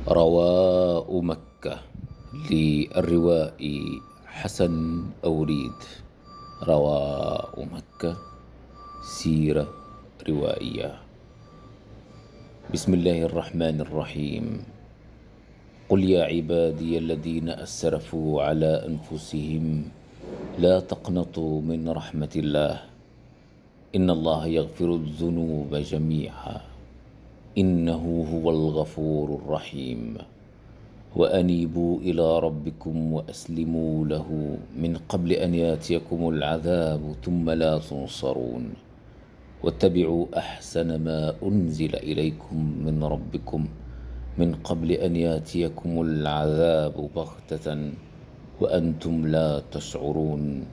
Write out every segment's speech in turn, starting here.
رواء مكة للروائي حسن أوريد. رواء مكة سيرة روائية. بسم الله الرحمن الرحيم. قل يا عبادي الذين أسرفوا على أنفسهم لا تقنطوا من رحمة الله إن الله يغفر الذنوب جميعا إنه هو الغفور الرحيم. وأنيبوا إلى ربكم وأسلموا له من قبل أن يأتيكم العذاب ثم لا تنصرون واتبعوا أحسن ما أنزل إليكم من ربكم من قبل أن يأتيكم العذاب بغتة وأنتم لا تشعرون.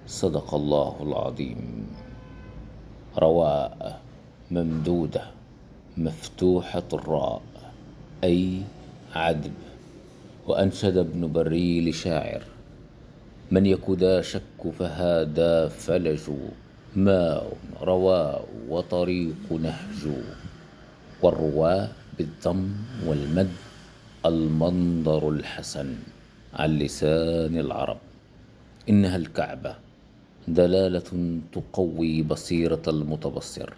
صدق الله العظيم. رواء ممدودة مفتوحة الراء أي عذب. وأنشد ابن بريل شاعر: من يكدا شك فهذا فلج ماء رواء وطريق نهج. والرواء بالضم والمد المنظر الحسن عن لسان العرب. إنها الكعبة دلالة تقوي بصيرة المتبصر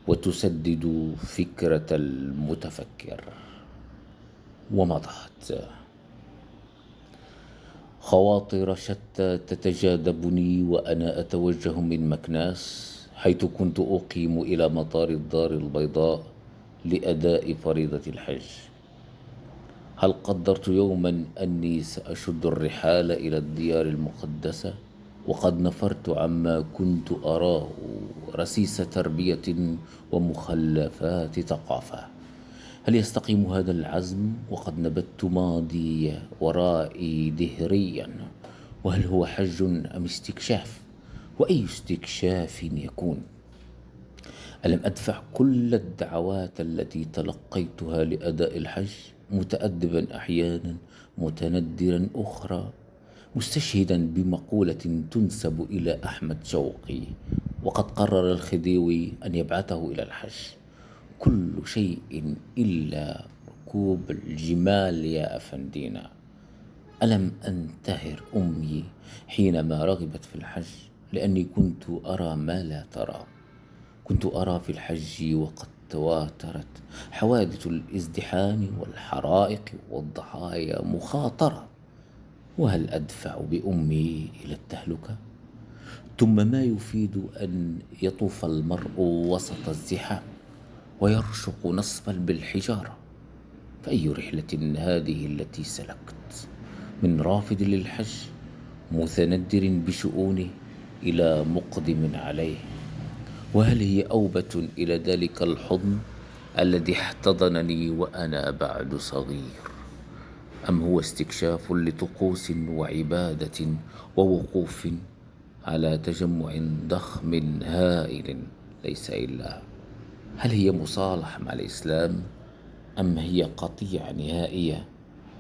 وتسدد فكرة المتفكر. ومضت خواطر شتى تتجاذبني وأنا أتوجه من مكناس حيث كنت أقيم إلى مطار الدار البيضاء لأداء فريضة الحج. هل قدرت يوما أني سأشد الرحال إلى الديار المقدسة وقد نفرت عما كنت أراه رسيس تربية ومخلفات ثقافة؟ هل يستقيم هذا العزم وقد نبت ماضي ورائي دهريا؟ وهل هو حج أم استكشاف؟ وأي استكشاف يكون؟ ألم أدفع كل الدعوات التي تلقيتها لأداء الحج متأدبا أحيانا متندرا أخرى مستشهدا بمقولة تنسب إلى أحمد شوقي وقد قرر الخديوي أن يبعثه إلى الحج: كل شيء إلا ركوب الجمال يا أفندينا. ألم أنتهر أمي حينما رغبت في الحج لأني كنت أرى ما لا ترى؟ كنت أرى في الحج وقد تواترت حوادث الازدحام والحرائق والضحايا مخاطرة. وهل أدفع بأمي إلى التهلكة؟ ثم ما يفيد أن يطوف المرء وسط الزحام ويرشق نصفا بالحجارة؟ فأي رحلة هذه التي سلكت من رافد للحج متندر بشؤونه إلى مقدم عليه؟ وهل هي أوبة إلى ذلك الحضن الذي احتضنني وأنا بعد صغير؟ أم هو استكشاف لطقوس وعبادة ووقوف على تجمع ضخم هائل ليس إلا؟ هل هي مصالحة مع الإسلام أم هي قطيعة نهائية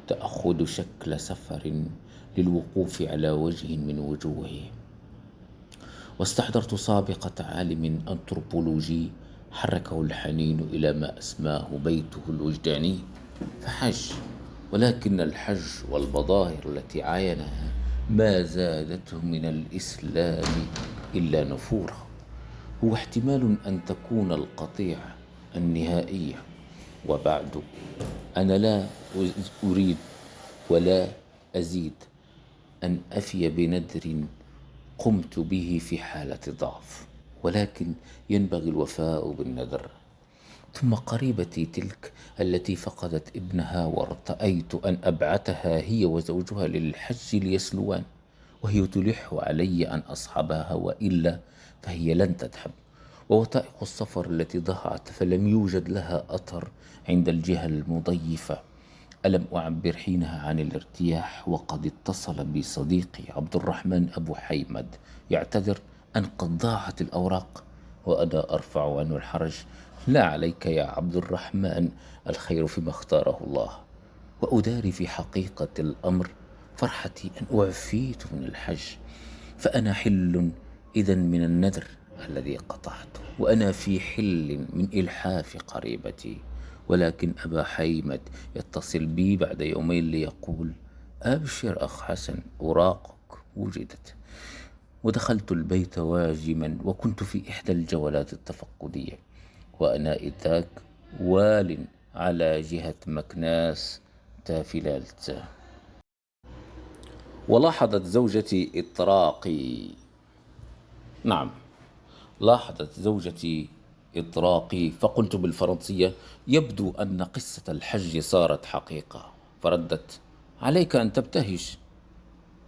تأخذ شكل سفر للوقوف على وجه من وجوهه؟ واستحضرت سابقة عالم أنثروبولوجي حركه الحنين إلى ما أسماه بيته الوجداني فحج، ولكن الحج والمظاهر التي عاينها ما زادته من الإسلام إلا نفورا. هو احتمال أن تكون القطيعة النهائية. وبعد أنا لا أريد ولا أزيد أن أفي بنذر قمت به في حالة ضعف، ولكن ينبغي الوفاء بالنذر. ثم قريبتي تلك التي فقدت ابنها وارتأيت أن أبعثها هي وزوجها للحج ليسلوان، وهي تلح علي أن أصحبها وإلا فهي لن تذهب. ووثائق السفر التي ضاعت فلم يوجد لها أثر عند الجهة المضيفة. ألم أعبر حينها عن الارتياح وقد اتصل بي صديقي عبد الرحمن أبو حيمد يعتذر أن قد ضاعت الأوراق، وأنا أرفع عنه الحرج: لا عليك يا عبد الرحمن، الخير فيما اختاره الله. وأداري في حقيقة الأمر فرحتي أن أعفيت من الحج، فأنا حل إذن من النذر الذي قطعته، وأنا في حل من إلحاف قريبتي، ولكن أبا حيمد يتصل بي بعد يومين ليقول: أبشر أخ حسن، أوراقك وجدت. ودخلت البيت واجما، وكنت في إحدى الجولات التفقدية، وأنا إذ ذاك وال على جهة مكناس تافلالت. ولاحظت زوجتي إطراقي. نعم، لاحظت زوجتي إطراقي، فقلت بالفرنسية: يبدو أن قصة الحج صارت حقيقة. فردت: عليك أن تبتهج.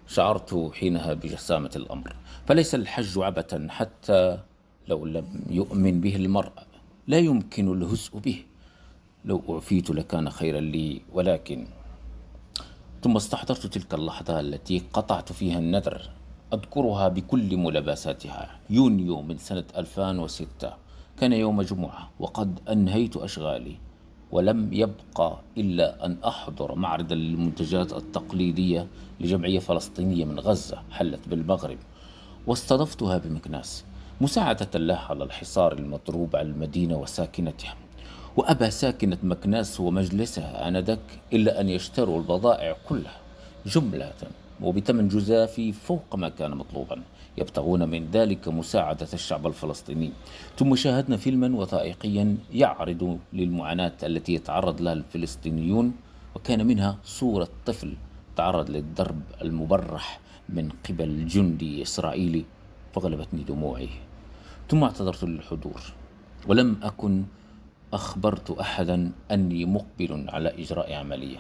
شعرت حينها بجسامة الأمر، فليس الحج عبثا حتى لو لم يؤمن به المرء، لا يمكن الهزء به. لو أعفيت لكان خيرا لي، ولكن ثم استحضرت تلك اللحظة التي قطعت فيها النذر، أذكرها بكل ملابساتها. يونيو من سنة 2006، كان يوم جمعة، وقد أنهيت أشغالي، ولم يبقى إلا أن أحضر معرض المنتجات التقليدية لجمعية فلسطينية من غزة حلت بالمغرب، واستضفتها بمكناس، مساعدة له على الحصار المضروب على المدينة وساكنتها. وأبى ساكنة مكناس ومجلسها آنذاك إلا أن يشتروا البضائع كلها جملة وبثمن جزافي فوق ما كان مطلوبا، يبتغون من ذلك مساعدة الشعب الفلسطيني. ثم شاهدنا فيلما وثائقيا يعرض للمعاناة التي يتعرض لها الفلسطينيون، وكان منها صورة طفل تعرض للضرب المبرح من قبل جندي إسرائيلي، فغلبتني دموعي. ثم اعتذرت للحضور، ولم أكن أخبرت أحدا أني مقبل على إجراء عملية.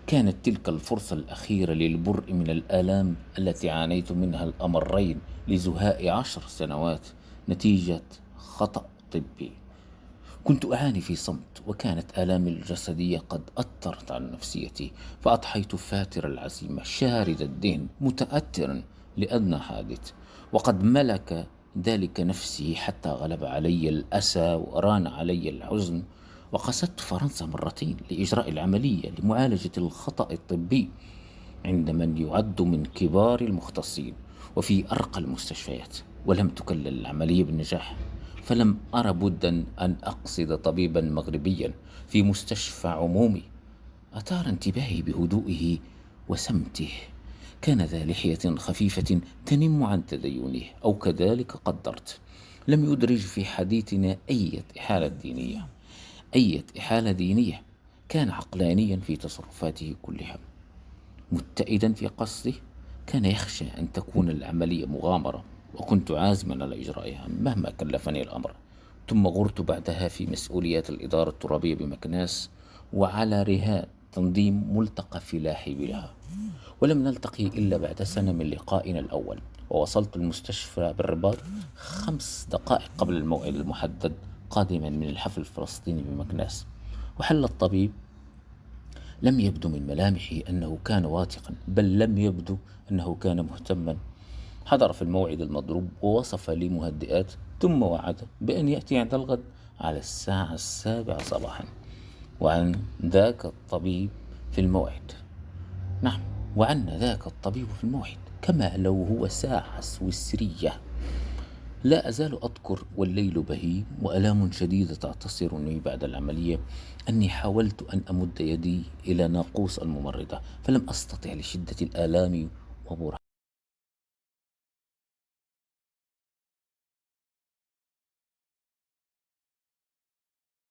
كانت تلك الفرصة الأخيرة للبرء من الآلام التي عانيت منها الأمرين لزهاء 10 سنوات نتيجة خطأ طبي. كنت أعاني في صمت، وكانت آلامي الجسدية قد أثرت على نفسيتي، فأضحيت فاتر العزيمة شارد الذهن متأثرا لأدنى حادث، وقد ملك ذلك نفسي حتى غلب علي الأسى وران علي الحزن. وقصدت فرنسا مرتين لإجراء العملية لمعالجة الخطأ الطبي عند من يعد من كبار المختصين وفي أرقى المستشفيات، ولم تكلل العملية بالنجاح. فلم أر بدا أن أقصد طبيبا مغربيا في مستشفى عمومي. أثار انتباهي بهدوئه وسمته. كان ذا لحية خفيفة تنم عن تدينه، أو كذلك قدرت. لم يدرج في حديثنا أي إحالة دينية. كان عقلانيا في تصرفاته كلها، متئدا في قصده. كان يخشى أن تكون العملية مغامرة، وكنت عازما على إجرائها مهما كلفني الأمر. ثم غرت بعدها في مسؤوليات الإدارة الترابية بمكناس، وعلى رهان تنظيم ملتقى فلاحي بها. ولم نلتقي إلا بعد سنة من لقائنا الأول، ووصلت المستشفى بالرباط 5 دقائق قبل الموعد المحدد، قادما من الحفل الفلسطيني بمكناس. وحل الطبيب لم يبدو من ملامحه أنه كان واثقا، بل لم يبدو أنه كان مهتما. حضر في الموعد المضروب، ووصف لي مهدئات، ثم وعد بأن يأتي عند الغد على الساعة 7 صباحا، وعن ذاك الطبيب في الموعد. نعم، وعن ذاك الطبيب في الموعد كما لو هو ساعة سويسرية. لا أزال أذكر والليل بهيم وألام شديدة تعتصرني بعد العملية أني حاولت أن أمد يدي إلى ناقوس الممرضة، فلم أستطع لشدة الآلام وبرهق.